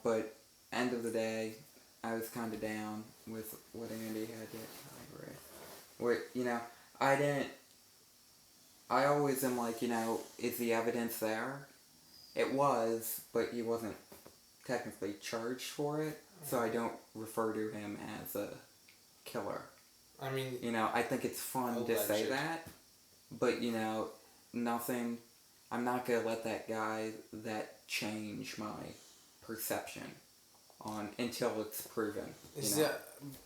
but end of the day, I was kind of down with what Andy had to agree. I didn't. I always am like, is the evidence there? It was, but he wasn't technically charged for it, so I don't refer to him as a killer. I mean, I think it's fun to say that, but nothing. I'm not gonna let that change my perception on until it's proven.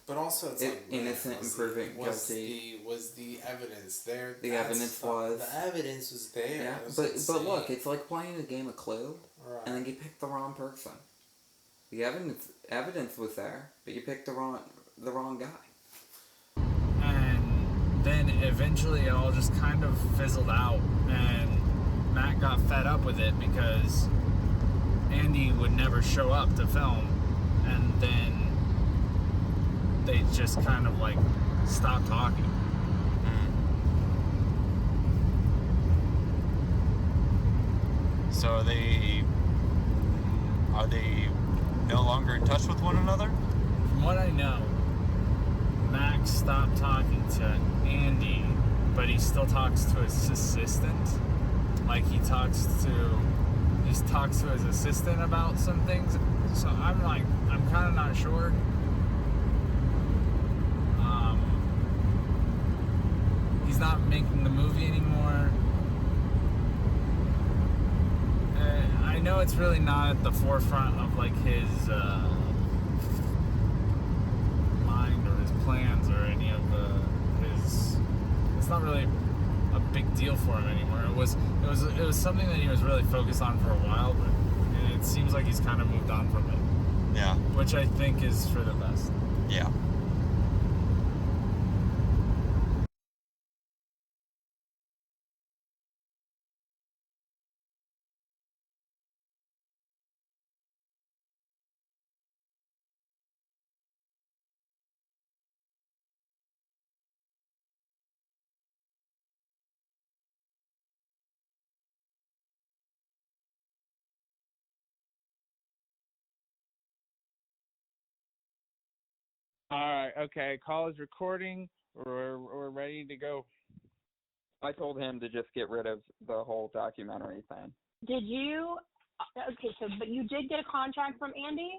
But also it's like innocent and proven guilty. Was the evidence there? The evidence was there. Yeah, but look, it's like playing a game of Clue, right, and then you pick the wrong person. The evidence was there, but you picked the wrong guy. And then eventually it all just kind of fizzled out, and Matt got fed up with it because Andy would never show up to film, and then they just kind of like stopped talking. So are they no longer in touch with one another? From what I know, Max stopped talking to Andy, but he still talks to his assistant. Like he talks to his assistant about some things. So I'm kind of not sure. He's not making the movie anymore. I know it's really not at the forefront of like his mind or his plans or any of his. It's not really a big deal for him anymore. It was something that he was really focused on for a while, but it seems like he's kind of moved on from it. Yeah. Which I think is for the best. Yeah. All right, okay. Call is recording. We're ready to go. I told him to just get rid of the whole documentary thing. Did you? Okay, but you did get a contract from Andy?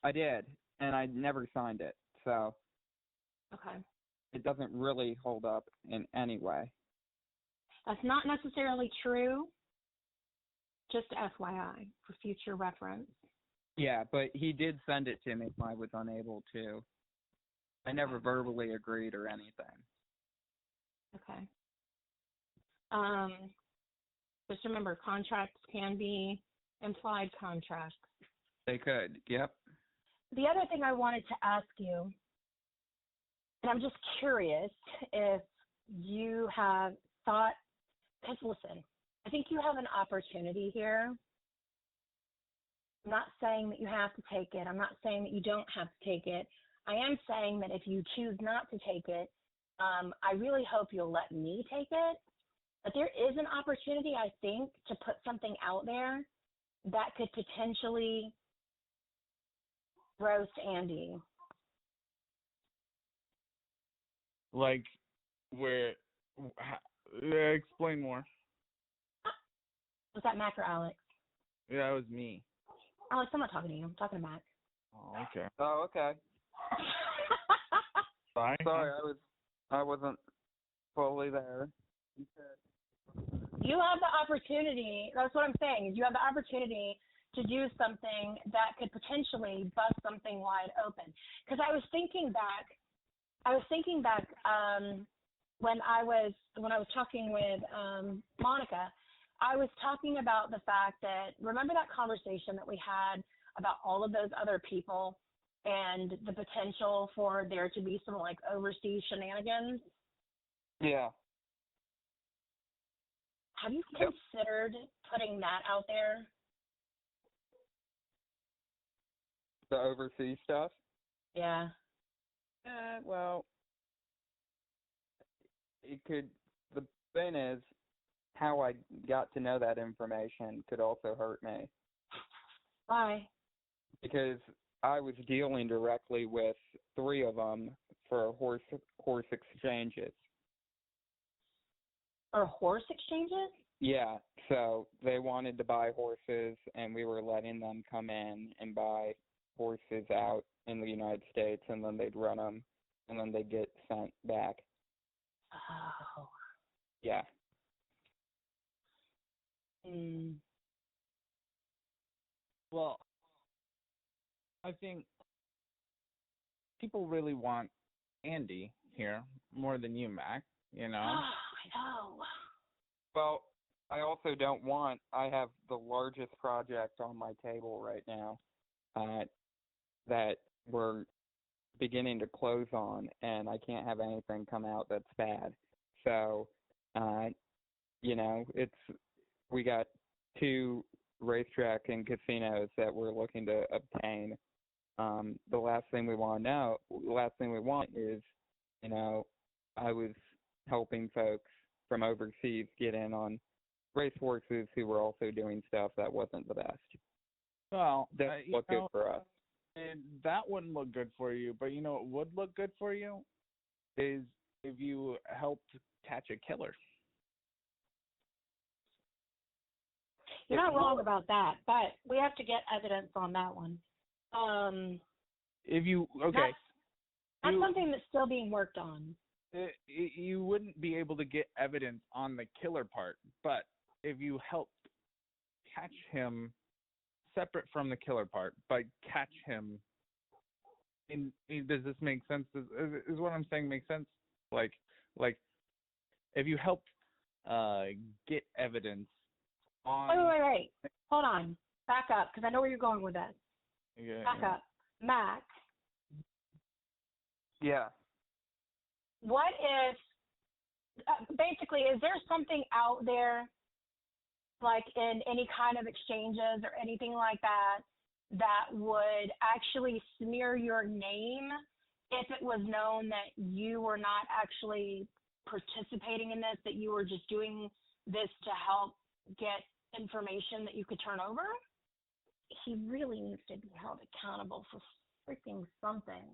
I did, and I never signed it, so okay, it doesn't really hold up in any way. That's not necessarily true. Just FYI, for future reference. Yeah, but he did send it to me if I was unable to. I never verbally agreed or anything. Okay. Just remember, contracts can be implied contracts. They could, yep. The other thing I wanted to ask you, and I'm just curious if you have thought, because listen, I think you have an opportunity here. I'm not saying that you have to take it. I'm not saying that you don't have to take it. I am saying that if you choose not to take it, I really hope you'll let me take it. But there is an opportunity, I think, to put something out there that could potentially roast Andy. Like, explain more. Was that Mac or Alex? Yeah, that was me. Alex, I'm not talking to you. I'm talking to Mac. Oh, okay. Oh, okay. Sorry, I wasn't fully there. You have the opportunity, that's what I'm saying, is you have the opportunity to do something that could potentially bust something wide open. Because I was thinking back when I was talking with Monica, I was talking about the fact that, remember that conversation that we had about all of those other people and the potential for there to be some like overseas shenanigans? Yeah. Have you considered putting that out there? The overseas stuff? Yeah. Well, it could. The thing is, how I got to know that information could also hurt me. Why? because I was dealing directly with 3 of them for horse exchanges. Or horse exchanges? Yeah, so they wanted to buy horses, and we were letting them come in and buy horses out in the United States, and then they'd run them, and then they'd get sent back. Oh. Yeah. Mm. Well, I think people really want Andy here more than you, Mac, you know? I know. Well, I also don't want, I have the largest project on my table right now that we're beginning to close on, and I can't have anything come out that's bad. So, you know, we got 2 racetrack and casinos that we're looking to obtain. The last thing we want is, you know, I was helping folks from overseas get in on racehorses who were also doing stuff that wasn't the best. Well, that looked good for us. And that wouldn't look good for you, but you know what would look good for you is if you helped catch a killer. You're not wrong about that, but we have to get evidence on that one. If you, okay. That's something that's still being worked on. You wouldn't be able to get evidence on the killer part, but if you helped catch him separate from the killer part, but catch him does this make sense? Is what I'm saying make sense? Like if you helped get evidence on... Wait. Hold on. Back up, because I know where you're going with this. Back up. Mac. Yeah. What if, basically, is there something out there, like in any kind of exchanges or anything like that, that would actually smear your name if it was known that you were not actually participating in this, that you were just doing this to help get information that you could turn over? He really needs to be held accountable for freaking something.